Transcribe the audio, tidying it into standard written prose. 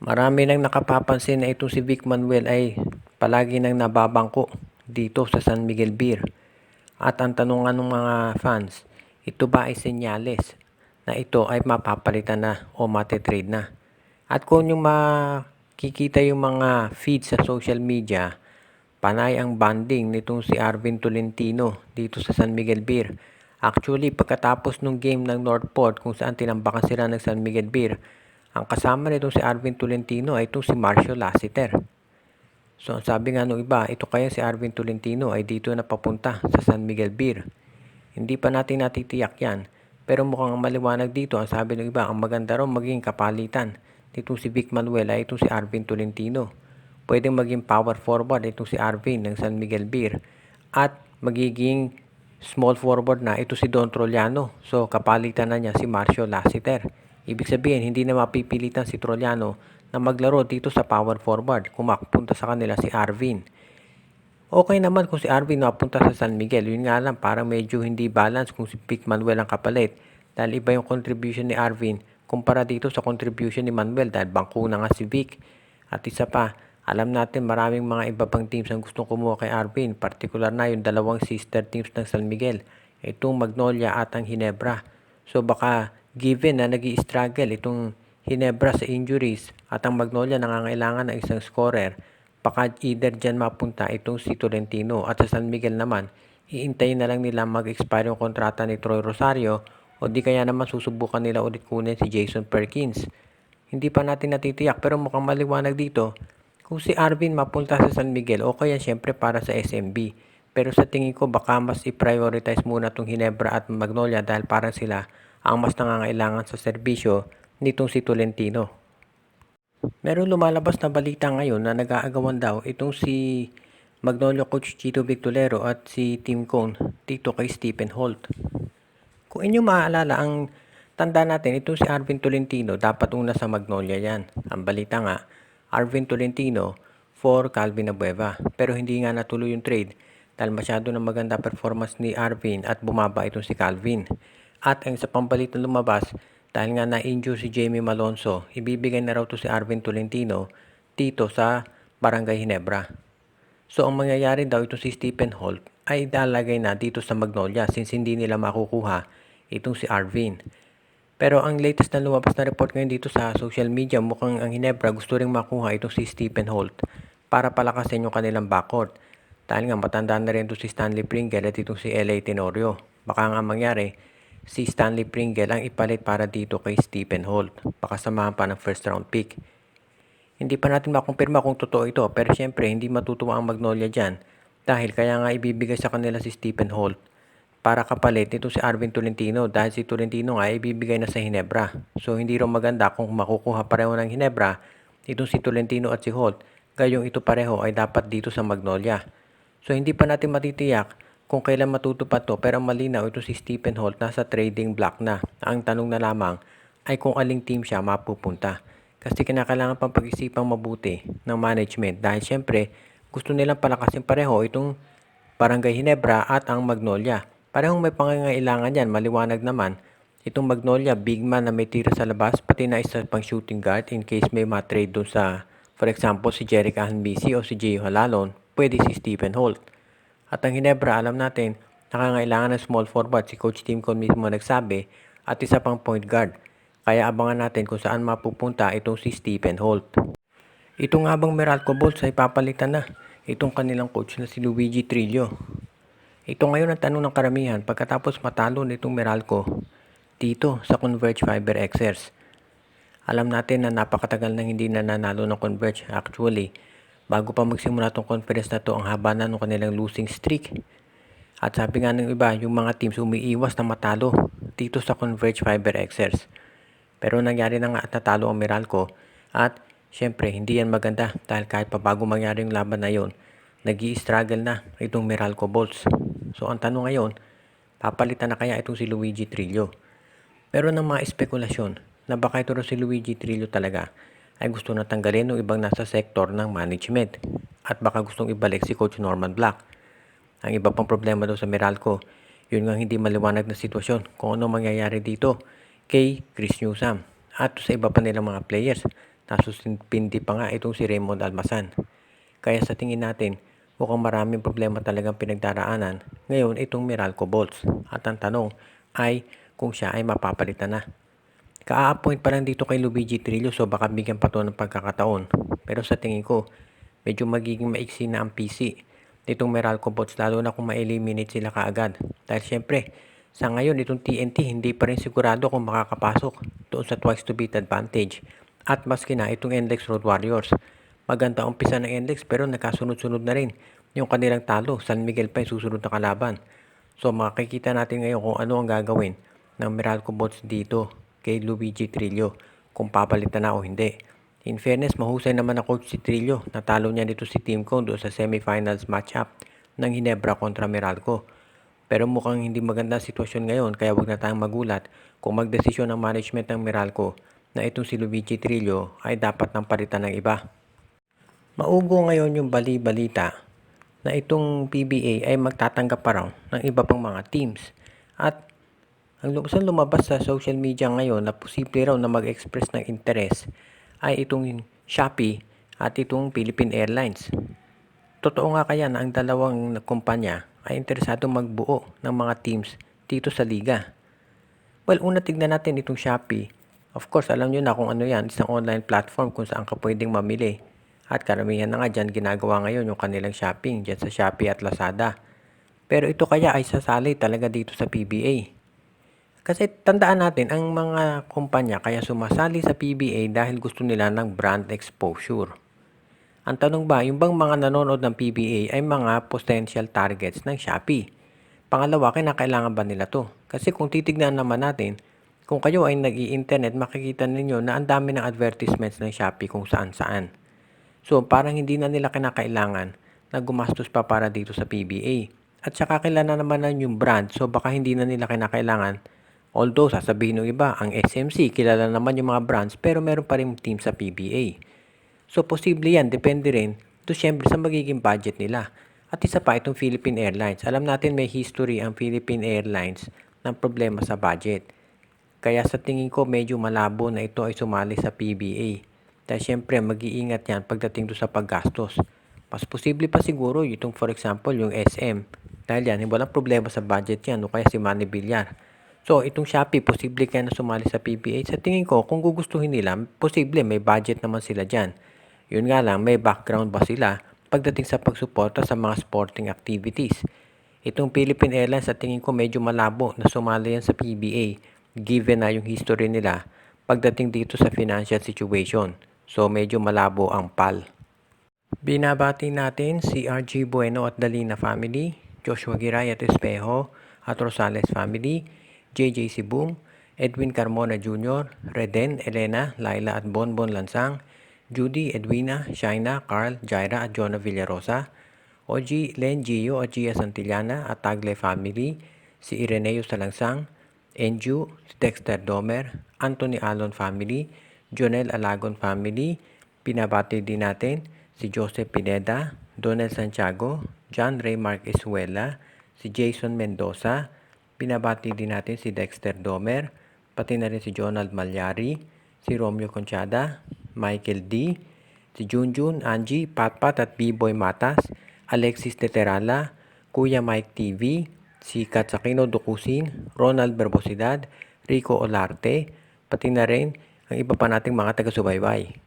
Marami nang nakapapansin na itong si Vic Manuel ay palagi nang nababangko dito sa San Miguel Beer. At ang tanong ng mga fans, ito ba ay senyales na ito ay mapapalitan na o matetrade na? At kung yung makikita yung mga feed sa social media, panay ang banding nitong si Arvin Tolentino dito sa San Miguel Beer. Actually, pagkatapos ng game ng Northport kung saan tinambakan sila ng San Miguel Beer, ang kasama nitong si Arvin Tolentino ay itong si Marcio Lassiter. So, sabi nga nung iba, ito kaya si Arvin Tolentino ay dito na papunta sa San Miguel Beer. Hindi pa natin natitiyak yan. Pero mukhang maliwanag dito, ang sabi ng iba, ang maganda raw maging kapalitan nitong si Vic Manuel ay itong si Arvin Tolentino. Pwedeng maging power forward itong si Arvin ng San Miguel Beer. At magiging small forward na ito si Don Trollano. So, kapalitan na niya si Marcio Lassiter. Ibig sabihin, hindi na mapipilitan si Trollano na maglaro dito sa power forward kung mapunta sa kanila si Arvin. Okay naman kung si Arvin mapunta sa San Miguel. Yun nga lang, parang medyo hindi balance kung si Vic Manuel ang kapalit. Dahil iba yung contribution ni Arvin kumpara dito sa contribution ni Manuel dahil bangko na nga si Vic. At isa pa, alam natin maraming mga iba pang teams ang gustong kumuha kay Arvin. Partikular na yung dalawang sister teams ng San Miguel. Itong Magnolia at ang Ginebra. So baka given na nag-i-struggle itong Ginebra sa injuries at ang Magnolia nangangailangan ng isang scorer, baka either dyan mapunta itong si Tolentino at sa San Miguel naman, iintayin na lang nila mag-expire yung kontrata ni Troy Rosario o di kaya naman susubukan nila ulit kunin si Jason Perkins. Hindi pa natin natitiyak pero mukhang maliwanag dito kung si Arvin mapunta sa San Miguel o kaya syempre para sa SMB. Pero sa tingin ko baka mas i-prioritize muna itong Ginebra at Magnolia dahil parang sila ang mas nangangailangan sa serbisyo nitong si Tolentino. Meron lumalabas na balita ngayon na nag-aagawan daw itong si Magnolia coach Chito Victolero at si Tim Cone dito kay Stephen Holt. Kung inyo maaalala, ang tanda natin itong si Arvin Tolentino dapat una sa Magnolia yan. Ang balita nga, Arvin Tolentino for Calvin Abueva. Pero hindi nga natuloy yung trade dahil masyado na maganda performance ni Arvin at bumaba itong si Calvin. At ang sa pambalita lumabas, dahil nga na-injure si Jamie Malonzo, ibibigay na raw to si Arvin Tolentino dito sa Barangay Ginebra. So ang mangyayari daw ito si Stephen Holt ay ilalagay na dito sa Magnolia since hindi nila makukuha itong si Arvin. Pero ang latest na lumabas na report ngayon dito sa social media, mukhang ang Ginebra gusto ring makuha itong si Stephen Holt para palakasin yung kanilang backcourt. Dahil nga matanda na rin ito si Stanley Pringle at itong si L.A. Tenorio. Baka nga mangyari, si Stanley Pringle ang ipalit para dito kay Stephen Holt. Baka samahan pa ng first round pick. Hindi pa natin makumpirma kung totoo ito pero syempre hindi matutuwa ang Magnolia dyan dahil kaya nga ibibigay sa kanila si Stephen Holt para kapalit nito si Arvin Tolentino dahil si Tolentino nga ibibigay na sa Ginebra. So hindi rin maganda kung makukuha pareho ng Ginebra itong si Tolentino at si Holt, gayong ito pareho ay dapat dito sa Magnolia. So hindi pa natin matitiyak kung kailan matutupad to pero malinaw ito si Stephen Holt nasa trading block na. Ang tanong na lamang ay kung aling team siya mapupunta. Kasi kinakailangan pang pag-isipang mabuti ng management dahil syempre gusto nilang palakasin pareho itong Barangay Ginebra at ang Magnolia. Parehong may pangangailangan yan, maliwanag naman. Itong Magnolia, big man na may tira sa labas, pati na isa pang shooting guard in case may matrade doon sa, for example, si Jerick Ahanbisi o si Gio Halalon, pwede si Stephen Holt. At ang Ginebra, alam natin, nakangailangan ng small forward, si Coach Tim Cone mismo nagsabi, at isa pang point guard. Kaya abangan natin kung saan mapupunta itong si Stephen Holt. Ito nga bang Meralco Bolts ay papalitan na itong kanilang coach na si Luigi Trillo. Ito ngayon ang tanong ng karamihan pagkatapos matalo nitong Meralco dito sa Converge Fiber Xers. Alam natin na napakatagal nang hindi na nanalo ng Converge. Actually, bago pa magsimula itong conference na to, ang haba na ng kanilang losing streak. At sabi nga ng iba, yung mga teams umiiwas na matalo dito sa Converge Fiber Xers. Pero nangyari na nga at natalo ang Meralco at syempre hindi yan maganda dahil kahit pa bago mangyari yung laban na yon, nag-i-struggle na itong Meralco Bolts. So ang tanong ngayon, papalitan na kaya itong si Luigi Trillo? Pero ng mga espekulasyon na baka ito si Luigi Trillo talaga ay gusto na tanggalin ng ibang nasa sektor ng management at baka gustong ibalik si Coach Norman Black. Ang iba pang problema daw sa Meralco, yun nga hindi maliwanag na sitwasyon kung ano mangyayari dito kay Chris Newsome at sa iba pa nilang mga players Nasuspindi pa nga itong si Raymond Almasan. Kaya sa tingin natin, mukhang maraming problema talagang pinagdaraanan ngayon itong Meralco Bolts. At ang tanong ay kung siya ay mapapalitan na. Ka-appoint pa lang dito kay Luigi Trillo, so baka bigyan pa to ng pagkakataon. Pero sa tingin ko, medyo magiging maiksi na ang PC nitong Meralco Bolts, lalo na kung ma-eliminate sila kaagad. Dahil syempre, sa ngayon itong TNT hindi pa rin sigurado kung makakapasok doon sa twice to beat advantage. At maski na itong NLEX Road Warriors, maganda umpisa ng NLEX pero nakasunod-sunod na rin yung kanilang talo. San Miguel pa yung susunod na kalaban. So makikita natin ngayon kung ano ang gagawin ng Meralco Bolts dito kay Luigi Trillo, kung papalitan na o hindi. In fairness, mahusay naman na coach si Trillo. Natalo niya dito si Team Cone doon sa semifinals matchup ng Ginebra kontra Meralco. Pero mukhang hindi maganda sitwasyon ngayon, kaya wag na tayong magulat kung magdesisyon ang management ng Meralco na itong si Luigi Trillo ay dapat nang palitan ng iba. Maugo ngayon yung bali-balita na itong PBA ay magtatanggap pa raw ng iba pang mga teams. At ang lumabas sa social media ngayon na posible raw na mag-express ng interes ay itong Shopee at itong Philippine Airlines. Totoo nga kaya na ang dalawang kumpanya ay interesado magbuo ng mga teams dito sa liga? Well, una tignan natin itong Shopee. Of course, alam nyo na kung ano yan, isang online platform kung saan ka pwedeng mamili. At karamihan na nga dyan ginagawa ngayon yung kanilang shopping dyan sa Shopee at Lazada. Pero ito kaya ay sasali talaga dito sa PBA. Kasi tandaan natin, ang mga kumpanya kaya sumasali sa PBA dahil gusto nila ng brand exposure. Ang tanong ba, yung bang mga nanonood ng PBA ay mga potential targets ng Shopee? Pangalawa, kinakailangan ba nila to? Kasi kung titignan naman natin, kung kayo ay nag-i-internet, makikita ninyo na ang dami ng advertisements ng Shopee kung saan-saan. So, parang hindi na nila kinakailangan na gumastos pa para dito sa PBA. At saka kilala naman na yung brand, so baka hindi na nila kinakailangan. Although, sasabihin ng iba, ang SMC, kilala naman yung mga brands, pero meron pa rin team sa PBA. So, posible yan. Depende rin. Ito, syempre, sa magiging budget nila. At isa pa, itong Philippine Airlines. Alam natin may history ang Philippine Airlines ng problema sa budget. Kaya sa tingin ko, medyo malabo na ito ay sumali sa PBA. Dahil syempre, mag-iingat yan pagdating doon sa paggastos. Mas posible pa siguro itong, for example, yung SM. Dahil yan, walang problema sa budget yan. O kaya si Manny Villar. So, itong Shopee, posible kaya na sumali sa PBA. Sa tingin ko, kung gugustuhin nila, posible, may budget naman sila dyan. Yun nga lang, may background ba sila pagdating sa pagsuporta sa mga sporting activities? Itong Philippine Airlines, sa tingin ko, medyo malabo na sumali yan sa PBA, given na yung history nila pagdating dito sa financial situation. So, medyo malabo ang PAL. Binabati natin si RG Bueno at Dalina family, Joshua Giray at Espejo at Rosales family, JJ Sibum, Edwin Carmona Jr., Reden, Elena, Laila at Bonbon Lansang, Judy, Edwina, Shaina, Carl, Jaira at Jonah Villarosa, OG, Len, Gio at Gia Santillana at Tagle family, si Ireneo Salangsang, Enju, si Dexter Domer, Anthony Alon family, Jonel Alagon family, pinabati din natin si Joseph Pineda, Donel Santiago, John Ray Marquezuela, si Jason Mendoza, pinabati din natin si Dexter Domer, pati na rin si Jonald Malyari, si Romeo Conchada, Michael D, si Junjun, Angie, Patpat at B-Boy Matas, Alexis Teterala, Kuya Mike TV, si Katsakino Dukusin, Ronald Berbosidad, Rico Olarte, pati na rin ang iba pa nating mga taga-subaybay.